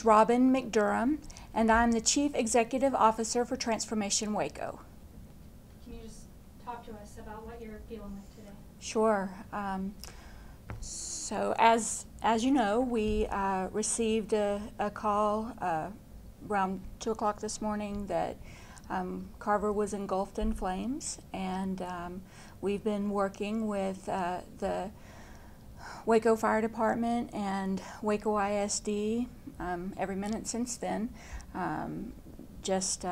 Robin McDurham, and I'm the Chief Executive Officer for Transformation Waco. Can you just talk to us about what you're dealing with today? Sure. So as you know, we received a call around 2 o'clock this morning that Carver was engulfed in flames, and we've been working with the Waco Fire Department and Waco ISD every minute since then, just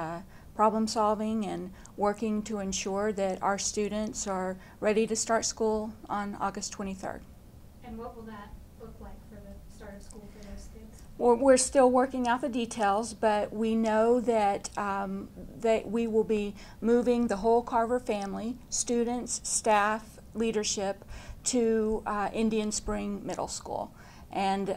problem solving and working to ensure that our students are ready to start school on August 23rd. And what will that look like for the start of school for those kids? We're still working out the details, but we know that that we will be moving the whole Carver family, students, staff, leadership, to Indian Spring Middle School. And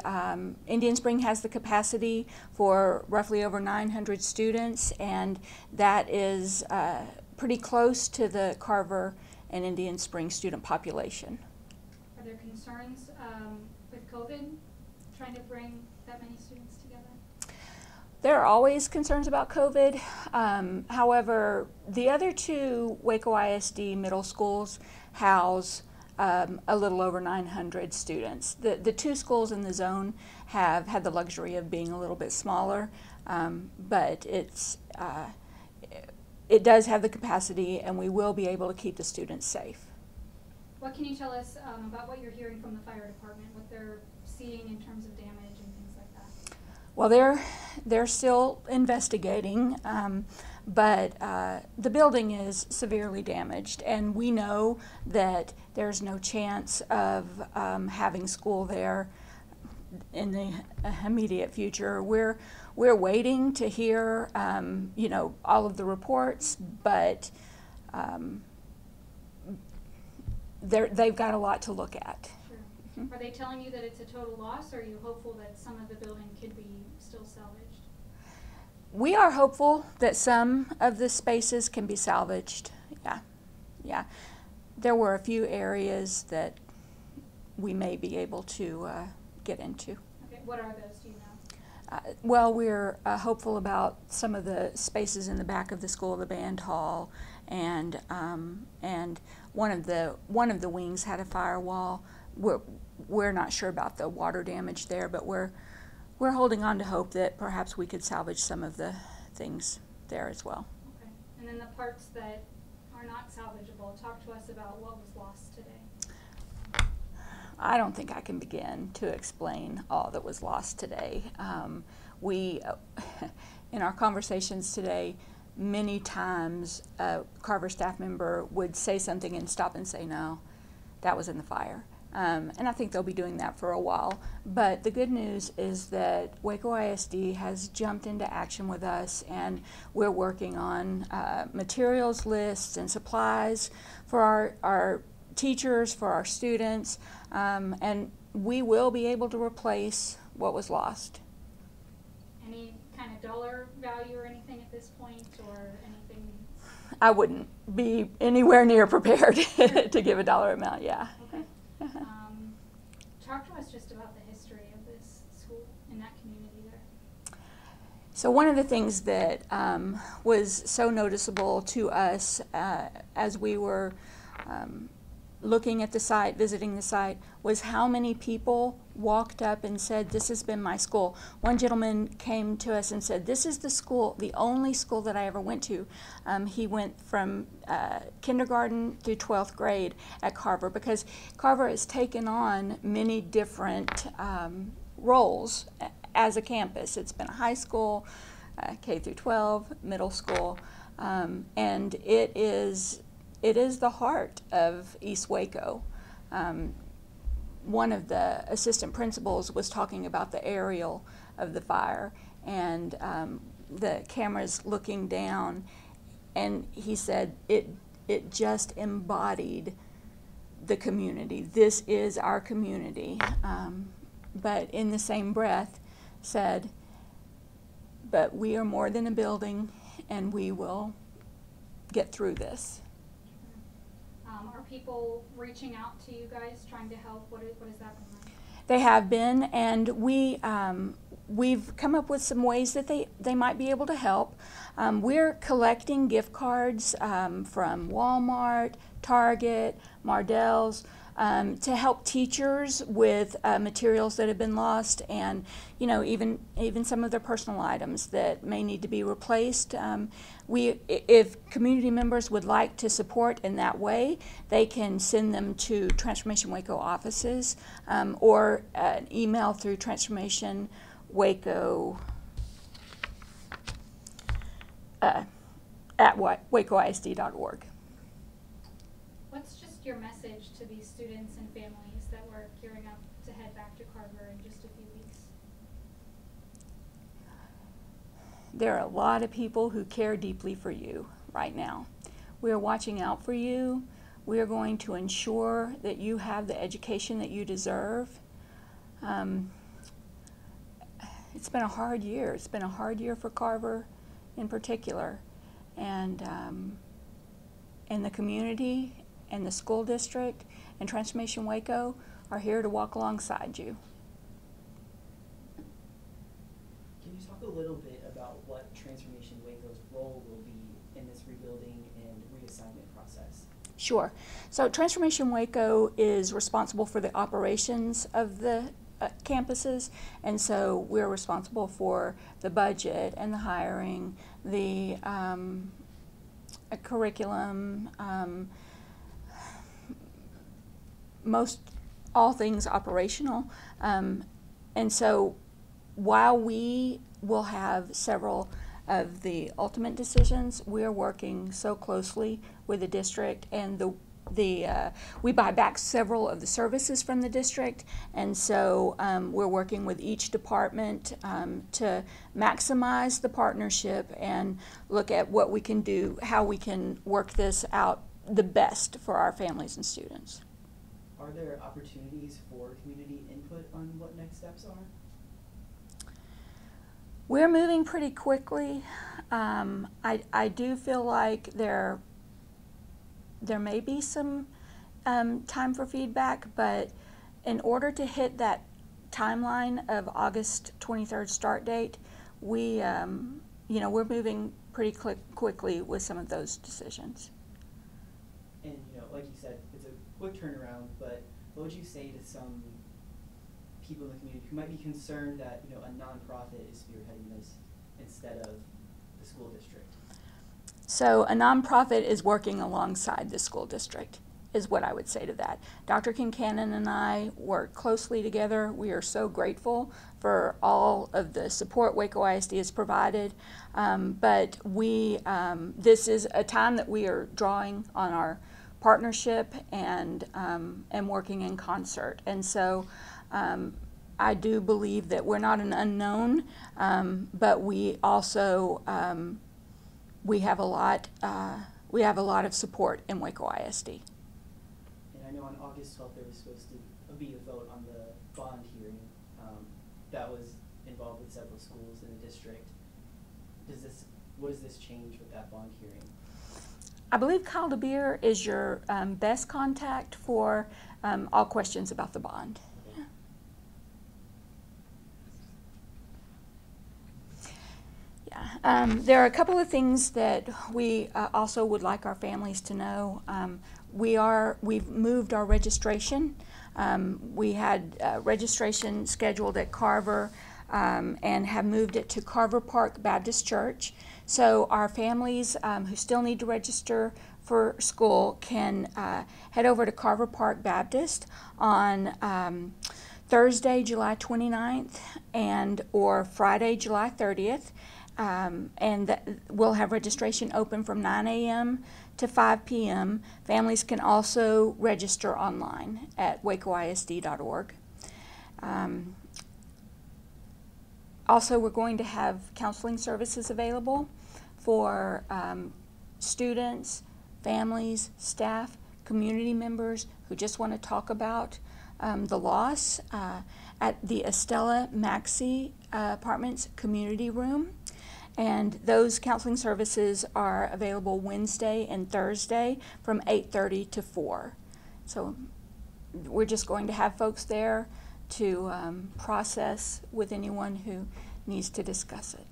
Indian Spring has the capacity for roughly over 900 students, and that is pretty close to the Carver and Indian Spring student population. Are there concerns with COVID trying to bring that many students together? There are always concerns about COVID. However, the other two Waco ISD middle schools house a little over 900 students. The two schools in the zone have had the luxury of being a little bit smaller, but it does have the capacity, and we will be able to keep the students safe. What can you tell us about what you're hearing from the fire department, what they're seeing in terms of damage and things like that? Well, they're still investigating, but the building is severely damaged, and we know that there's no chance of having school there in the immediate future. We're waiting to hear, you know, all of the reports, but they've got a lot to look at. Sure. Mm-hmm. Are they telling you that it's a total loss, or are you hopeful that some of the building could be still salvaged? We are hopeful that some of the spaces can be salvaged. Yeah. There were a few areas that we may be able to get into. Okay. What are those? Do you know? Well, we're hopeful about some of the spaces in the back of the school, the band hall, and one of the wings had a firewall. We're not sure about the water damage there, but we're holding on to hope that perhaps we could salvage some of the things there as well. Okay. And then the parts that are not salvageable, talk to us about what was lost today. I don't think I can begin to explain all that was lost today. We, in our conversations today, many times a Carver staff member would say something and stop and say, no, that was in the fire. And I think they'll be doing that for a while. But the good news is that Waco ISD has jumped into action with us, and we're working on materials lists and supplies for our teachers, for our students, and we will be able to replace what was lost. Any kind of dollar value or anything at this point, or anything? I wouldn't be anywhere near prepared to give a dollar amount, yeah. Okay. Talk to us just about the history of this school and that community there. So one of the things that was so noticeable to us as we were looking at the site, visiting the site, was how many people walked up and said, this has been my school. One gentleman came to us and said, this is the school, the only school that I ever went to. He went from kindergarten through 12th grade at Carver, because Carver has taken on many different roles as a campus. It's been a high school, K through 12, middle school, and it is the heart of East Waco. One of the assistant principals was talking about the aerial of the fire and the cameras looking down, and he said it just embodied the community. This is our community. But in the same breath said, but we are more than a building, and we will get through this. Are people reaching out to you guys, trying to help? What is that been like? They have been, and we've come up with some ways that they might be able to help. We're collecting gift cards from Walmart, Target, Mardell's, to help teachers with materials that have been lost, and even some of their personal items that may need to be replaced. If community members would like to support in that way, they can send them to Transformation Waco offices, or an email through Transformation Waco at wacoisd.org. What's just your message to these students and families that were gearing up to head back to Carver in just a few weeks? There are a lot of people who care deeply for you right now. We are watching out for you. We are going to ensure that you have the education that you deserve. It's been a hard year. It's been a hard year for Carver in particular. And the community and the school district and Transformation Waco are here to walk alongside you. Can you talk a little bit about what Transformation Waco's role will be in this rebuilding and reassignment process? Sure. So Transformation Waco is responsible for the operations of the campuses, and so we're responsible for the budget and the hiring, the curriculum, all things operational. And so while we will have several of the ultimate decisions, we're working so closely with the district, and we buy back several of the services from the district, and so we're working with each department to maximize the partnership and look at what we can do, how we can work this out the best for our families and students. Are there opportunities for community input on what next steps are? We're moving pretty quickly. I do feel like there may be some time for feedback, but in order to hit that timeline of August 23rd start date, we're moving pretty quickly with some of those decisions. And like you said, it's a quick turnaround, but what would you say to some people in the community who might be concerned that a nonprofit is spearheading this instead of the school district? So a nonprofit is working alongside the school district, is what I would say to that. Dr. Kincannon and I work closely together. We are so grateful for all of the support Waco ISD has provided, but this is a time that we are drawing on our partnership and working in concert. And so I do believe that we're not an unknown, but we also we have a lot of support in Waco ISD. And I know on August 12th there was supposed to be a vote on the bond hearing that was involved with several schools in the district. What does this change with that bond hearing? I believe Kyle DeBeer is your best contact for all questions about the bond. There are a couple of things that we also would like our families to know. We've moved our registration. We had registration scheduled at Carver and have moved it to Carver Park Baptist Church. So our families who still need to register for school can head over to Carver Park Baptist on Thursday, July 29th or Friday, July 30th. We'll have registration open from 9 a.m. to 5 p.m. Families can also register online at wacoisd.org. Also, we're going to have counseling services available for students, families, staff, community members who just want to talk about the loss at the Estella Maxey Apartments Community Room. And those counseling services are available Wednesday and Thursday from 8:30 to 4. So we're just going to have folks there to process with anyone who needs to discuss it.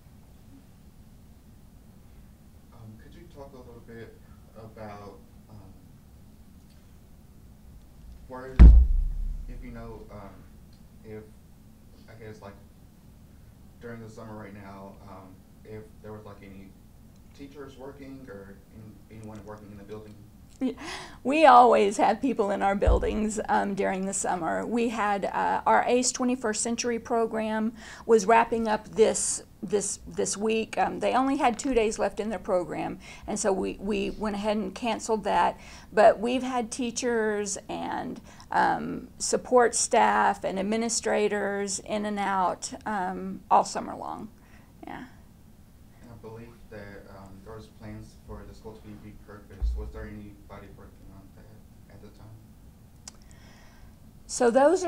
Could you talk a little bit about where, if you know, if I guess like during the summer right now, if there was like any teachers working or anyone working in the building? We always have people in our buildings during the summer. We had our ACE 21st Century program was wrapping up this week. They only had 2 days left in their program, and so we went ahead and canceled that. But we've had teachers and support staff and administrators in and out all summer long. Yeah. And I believe that there was plans for the school to be repurposed. Was there anybody working on that at the time? So those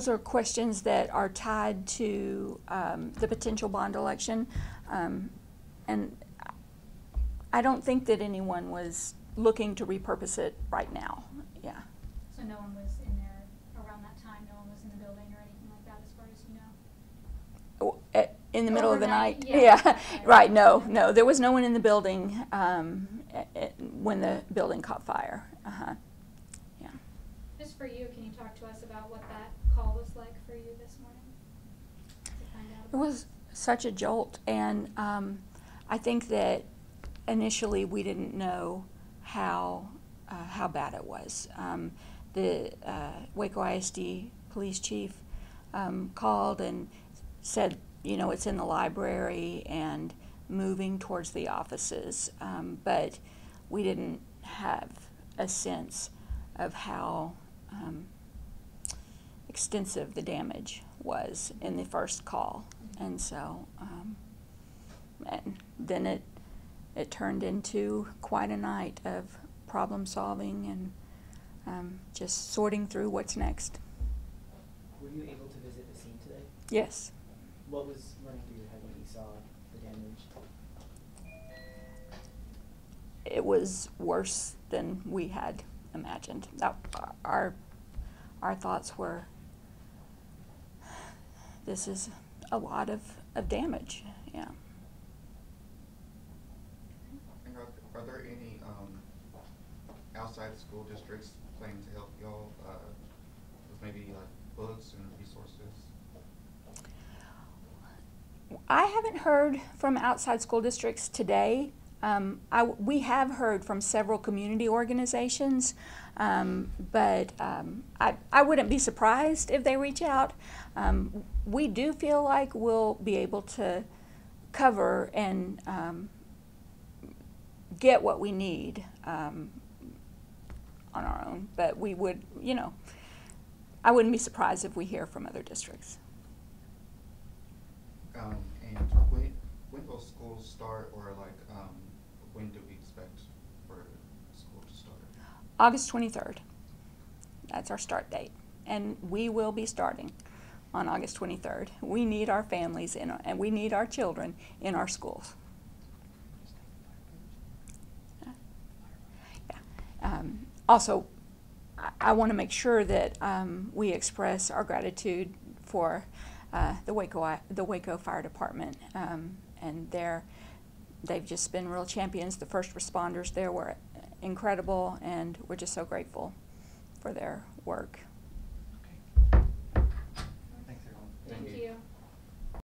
are questions that are tied to the potential bond election, and I don't think that anyone was looking to repurpose it right now. Yeah. So no one was in there around that time? No one was in the building or anything like that, as far as you know? In the middle of the night? Overnight? Yeah. Right. No, there was no one in the building when the building caught fire. Yeah. Just for you, can you talk to us about what that call was like for you this morning to find out It about? was such a jolt, and I think that initially we didn't know how bad it was. The Waco ISD police chief called and said, you know, it's in the library and moving towards the offices, but we didn't have a sense of how extensive the damage was in the first call. And so and then it turned into quite a night of problem solving and just sorting through what's next. Were you able to visit the scene today? Yes. What was running through your head when you saw the damage? It was worse than we had imagined. Our thoughts were, this is a lot of damage. Yeah. And are there any outside school districts planning to help y'all with maybe like books and resources? I haven't heard from outside school districts today. We have heard from several community organizations, but I wouldn't be surprised if they reach out. We do feel like we'll be able to cover and get what we need on our own, but we would, you know, I wouldn't be surprised if we hear from other districts. And when will schools start, or like when do we expect for school to start? August 23rd. That's our start date, and we will be starting on August 23rd. We need our families and we need our children in our schools. Yeah. Also, I want to make sure that we express our gratitude for the Waco Fire Department, and they've just been real champions. The first responders there were incredible, and we're just so grateful for their work.